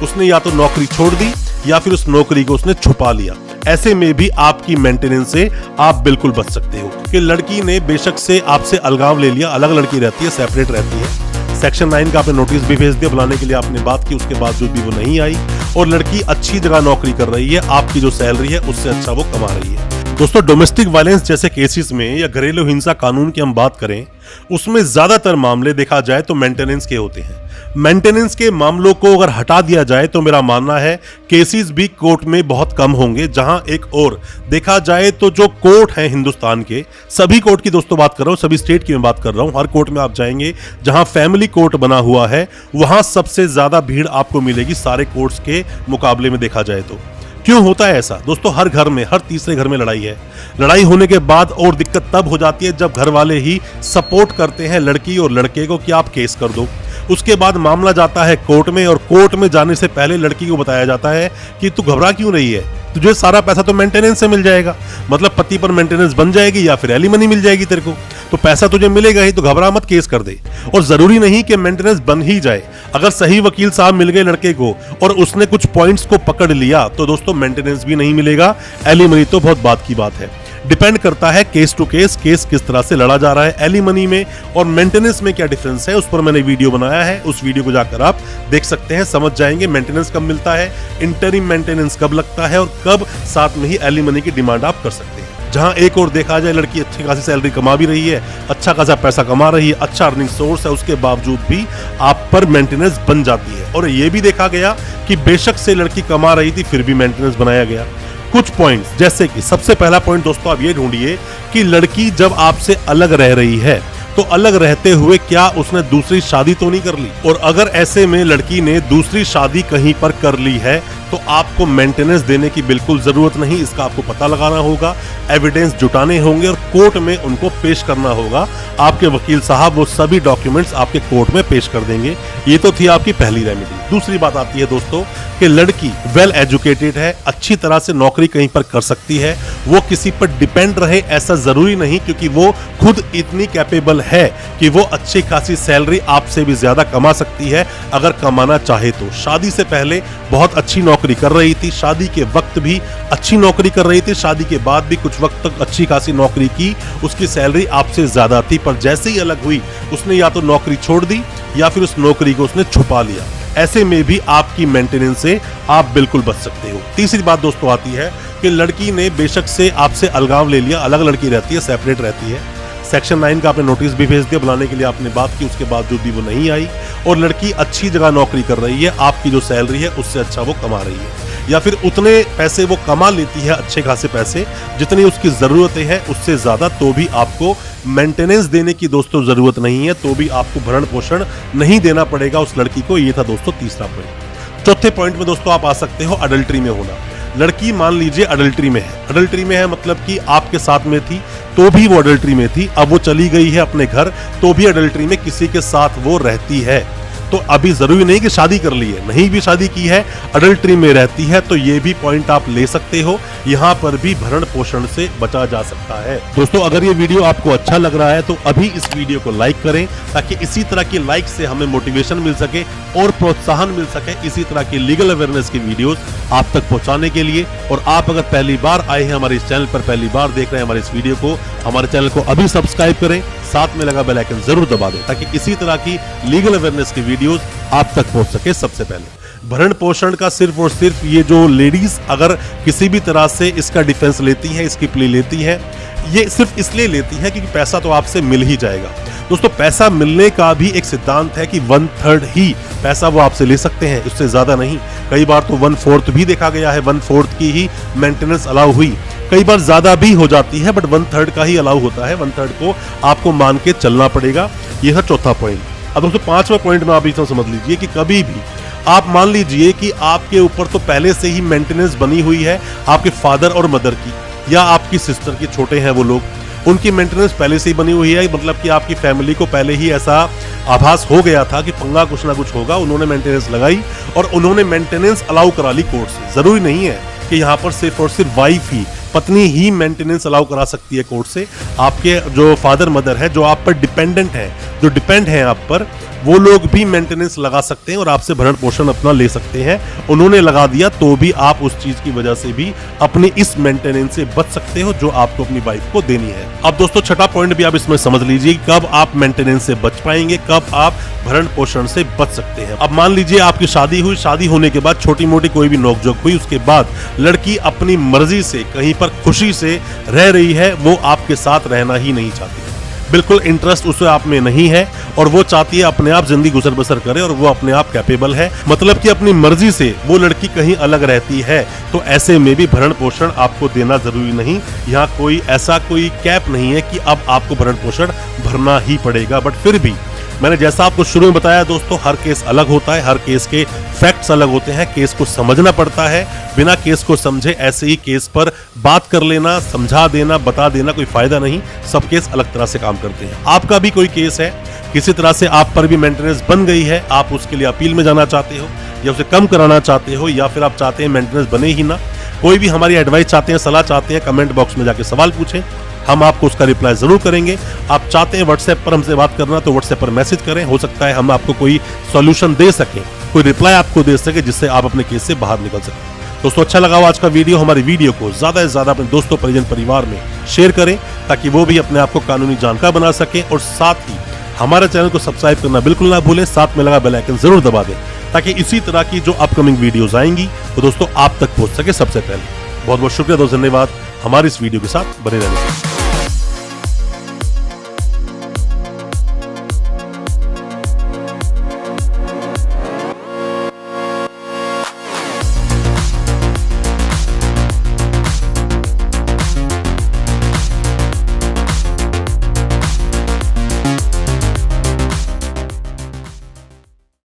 उसने या तो नौकरी छोड़ दी या फिर उस नौकरी को उसने छुपा लिया। ऐसे में भी आपकी मेंटेनेंस से आप बिल्कुल बच सकते हो कि लड़की ने बेशक से आपसे अलगाव ले लिया, अलग लड़की रहती है, सेपरेट रहती है, सेक्शन 9 का आपने नोटिस भी भेज दिया, बुलाने के लिए आपने बात की, उसके बावजूद भी वो नहीं आई और लड़की अच्छी जगह नौकरी कर रही है, आपकी जो सैलरी है उससे अच्छा वो कमा रही है। दोस्तों, डोमेस्टिक वायलेंस जैसे केसेस में या घरेलू हिंसा कानून की हम बात करें, उसमें ज्यादातर मामले देखा जाए तो मेंटेनेंस के होते हैं। मेंटेनेंस के मामलों को अगर हटा दिया जाए तो मेरा मानना है केसेस भी कोर्ट में बहुत कम होंगे। जहां एक और देखा जाए तो जो कोर्ट हैं हिंदुस्तान के, सभी कोर्ट की दोस्तों बात कर रहा हूं, सभी स्टेट की मैं बात कर रहा हूं, हर कोर्ट में आप जाएंगे जहां फैमिली कोर्ट बना हुआ है वहां सबसे ज्यादा भीड़ आपको मिलेगी सारे कोर्ट्स के मुकाबले में देखा जाए तो। क्यों होता है ऐसा? दोस्तों, हर घर में, हर तीसरे घर में लड़ाई है। लड़ाई होने के बाद और दिक्कत तब हो जाती है जब घर वाले ही सपोर्ट करते हैं लड़की और लड़के को कि आप केस कर दो। उसके बाद मामला जाता है कोर्ट में और कोर्ट में जाने से पहले लड़की को बताया जाता है कि तू घबरा क्यों रही है, तुझे सारा पैसा तो मेंटेनेंस से मिल जाएगा, मतलब पति पर मेंटेनेंस बन जाएगी या फिर एलिमनी मिल जाएगी तेरे को, तो पैसा तुझे मिलेगा ही, तो घबरा मत, केस कर दे। और जरूरी नहीं कि मेंटेनेंस बन ही जाए, अगर सही वकील साहब मिल गए लड़के को और उसने कुछ पॉइंट्स को पकड़ लिया तो दोस्तों मेंटेनेंस भी नहीं मिलेगा, एलिमनी तो बहुत बात की बात है। डिपेंड करता है केस टू केस किस तरह से लड़ा जा रहा है। एलिमनी में और मेंटेनेंस में क्या डिफरेंस है, उस पर मैंने वीडियो बनाया है, उस वीडियो को जाकर आप देख सकते हैं, समझ जाएंगे मेंटेनेंस कब मिलता है, इंटरिम मेंटेनेंस कब लगता है और कब साथ में ही एलिमनी की डिमांड आप कर सकते हैं। जहां एक और देखा जाए लड़की अच्छी खासी सैलरी कमा भी रही है, अच्छा खासा पैसा कमा रही है, अच्छा अर्निंग सोर्स है, उसके बावजूद भी आप पर मेंटेनेंस बन जाती है। और ये भी देखा गया कि बेशक से लड़की कमा रही थी फिर भी मेंटेनेंस बनाया गया। कुछ पॉइंट्स, जैसे कि सबसे पहला पॉइंट दोस्तों आप ये ढूंढिए कि लड़की जब आपसे अलग रह रही है तो अलग रहते हुए क्या उसने दूसरी शादी तो नहीं कर ली, और अगर ऐसे में लड़की ने दूसरी शादी कहीं पर कर ली है तो आपको मेंटेनेंस देने की बिल्कुल जरूरत नहीं। इसका आपको पता लगाना होगा, एविडेंस जुटाने होंगे और कोर्ट में उनको पेश करना होगा। आपके वकील साहब वो सभी डॉक्यूमेंट्स आपके कोर्ट में पेश कर देंगे। ये तो थी आपकी पहली रेमेडी। दूसरी बात आती है दोस्तों कि लड़की वेल एजुकेटेड है, अच्छी तरह से नौकरी कहीं पर कर सकती है, वो किसी पर डिपेंड रहे ऐसा जरूरी नहीं, क्योंकि वो खुद इतनी कैपेबल है कि वो अच्छी खासी सैलरी आपसे भी ज्यादा कमा सकती है अगर कमाना चाहे तो। शादी से पहले बहुत अच्छी नौकरी कर रही थी, शादी के वक्त भी अच्छी नौकरी कर रही थी, शादी के बाद भी कुछ वक्त तक अच्छी खासी नौकरी की, उसकी सैलरी आपसे ज्यादा थी, पर जैसे ही अलग हुई उसने या तो नौकरी छोड़ दी या फिर उस नौकरी को उसने छुपा लिया। ऐसे में भी आपकी मेंटेनेंस से आप बिल्कुल बच सकते हो। तीसरी बात दोस्तों आती है कि लड़की ने बेशक से आपसे अलगाव ले लिया, अलग लड़की रहती है, सेपरेट रहती है, सेक्शन 9 का आपने नोटिस भी भेज दिया, बुलाने के लिए आपने बात की, उसके बावजूद भी वो नहीं आई और लड़की अच्छी जगह नौकरी कर रही है, आपकी जो सैलरी है उससे अच्छा वो कमा रही है, या फिर उतने पैसे वो कमा लेती है, अच्छे खासे पैसे जितनी उसकी जरूरतें हैं उससे ज्यादा, तो भी आपको मेंटेनेंस देने की दोस्तों जरूरत नहीं है, तो भी आपको भरण पोषण नहीं देना पड़ेगा उस लड़की को। ये था दोस्तों तीसरा पॉइंट। चौथे पॉइंट में दोस्तों आप आ सकते हो अडल्ट्री में होना। लड़की मान लीजिए अडल्ट्री में है, अडल्ट्री में है मतलब कि आपके साथ में थी तो भी वो अडल्ट्री में थी, अब वो चली गई है अपने घर तो भी अडल्ट्री में किसी के साथ वो रहती है। तो अभी जरूरी नहीं कि शादी कर ली है, नहीं भी शादी की है, अडल्ट्री में रहती है, तो ये भी पॉइंट आप ले सकते हो, यहाँ पर भी भरण पोषण से बचा जा सकता है। दोस्तों, अगर ये वीडियो आपको अच्छा लग रहा है तो अभी इस वीडियो को लाइक करें, ताकि इसी तरह की लाइक से हमें मोटिवेशन मिल सके और प्रोत्साहन मिल सके इसी तरह की लीगल अवेयरनेस की वीडियोस आप तक पहुंचाने के लिए। और आप अगर पहली बार आए हैं हमारे इस चैनल पर, पहली बार देख रहे हैं हमारे इस वीडियो को, हमारे चैनल को अभी सब्सक्राइब करें, साथ में लगा बेल आइकन जरूर दबा दें, ताकि इसी तरह की लीगल अवेयरनेस की वीडियोस आप तक पहुंच सके सबसे पहले। भरण पोषण का सिर्फ और सिर्फ ये जो लेडीज अगर किसी भी तरह से इसका डिफेंस लेती हैं, इसकी प्ले लेती हैं, ये सिर्फ इसलिए लेती हैं क्योंकि पैसा तो आपसे मिल ही जाएगा। दोस्तों, पैसा मिलने का भी एक सिद्धांत है कि 1/3 ही पैसा वो आपसे ले सकते हैं, उससे ज्यादा नहीं। कई बार तो 1/4 भी देखा गया है, 1/4 की ही मेंटेनेंस अलाउ हुई, कई बार ज्यादा भी हो जाती है, बट 1/3 का ही अलाउ होता है, 1/3 को आपको मान के चलना पड़ेगा। यह है चौथा पॉइंट। अब दोस्तों, पांचवा पॉइंट में आप इतना समझ लीजिए कि कभी भी आप मान लीजिए कि आपके ऊपर तो पहले से ही मेंटेनेंस बनी हुई है आपके फादर और मदर की, या आपकी सिस्टर की, छोटे हैं वो लोग, उनकी मेंटेनेंस पहले से ही बनी हुई है, मतलब कि आपकी फैमिली को पहले ही ऐसा आभास हो गया था कि पंगा कुछ ना कुछ होगा, उन्होंने मेंटेनेंस लगाई और उन्होंने मेंटेनेंस अलाउ करा ली कोर्ट से। जरूरी नहीं है कि यहाँ पर सिर्फ और सिर्फ वाइफ ही, पत्नी ही मेंटेनेंस अलाउ करा सकती है कोर्ट से। आपके जो फादर मदर है, जो आप पर डिपेंडेंट है, जो डिपेंड है आप पर, वो लोग भी मेंटेनेंस लगा सकते हैं और आपसे भरण पोषण अपना ले सकते हैं। उन्होंने लगा दिया तो भी आप उस चीज की वजह से भी अपनी इस मेंटेनेंस से बच सकते हो जो आपको अपनी वाइफ को देनी है। अब दोस्तों छठा पॉइंट भी आप इसमें समझ लीजिए, कब आप मेंटेनेंस से बच पाएंगे, कब आप भरण पोषण से बच सकते हैं। अब मान लीजिए आपकी शादी हुई, शादी होने के बाद छोटी मोटी कोई भी नोकझोंक हुई, उसके बाद लड़की अपनी मर्जी से कहीं पर खुशी से रह रही है, वो आपके साथ रहना ही नहीं चाहती, बिल्कुल इंटरेस्ट उसे आप में नहीं है और वो चाहती है अपने आप जिंदगी गुजर बसर करे और वो अपने आप कैपेबल है, मतलब कि अपनी मर्जी से वो लड़की कहीं अलग रहती है, तो ऐसे में भी भरण पोषण आपको देना जरूरी नहीं। यहाँ कोई ऐसा कोई कैप नहीं है कि अब आपको भरण पोषण भरना ही पड़ेगा। बट फिर भी मैंने जैसा आपको शुरू में बताया दोस्तों, हर केस अलग होता है, हर केस के फैक्ट्स अलग होते हैं, केस को समझना पड़ता है। बिना केस को समझे ऐसे ही केस पर बात कर लेना, समझा देना, बता देना कोई फायदा नहीं। सब केस अलग तरह से काम करते हैं। आपका भी कोई केस है, किसी तरह से आप पर भी मेंटेनेंस बन गई है, आप उसके लिए अपील में जाना चाहते हो या उसे कम कराना चाहते हो, या फिर आप चाहते हैं मेंटेनेंस बने ही ना, कोई भी हमारी एडवाइस चाहते हैं, सलाह चाहते हैं, कमेंट बॉक्स में जाके सवाल पूछें, हम आपको उसका रिप्लाई जरूर करेंगे। आप चाहते हैं व्हाट्सएप पर हमसे बात करना तो व्हाट्सएप पर मैसेज करें, हो सकता है हम आपको कोई सॉल्यूशन दे सकें, कोई रिप्लाई आपको दे सके जिससे आप अपने केस से बाहर निकल सकें। दोस्तों अच्छा लगा हो आज का वीडियो, हमारी वीडियो को ज्यादा से ज्यादा अपने दोस्तों परिजन परिवार में शेयर करें ताकि वो भी अपने आप को कानूनी जानकार बना सके, और साथ ही हमारे चैनल को सब्सक्राइब करना बिल्कुल ना भूलें, साथ में लगा बेल आइकन जरूर दबा दें ताकि इसी तरह की जो अपकमिंग वीडियोस आएंगी वो दोस्तों आप तक पहुंच सके सबसे पहले। बहुत बहुत शुक्रिया दोस्तों, धन्यवाद हमारी इस वीडियो के साथ बने रहने के लिए।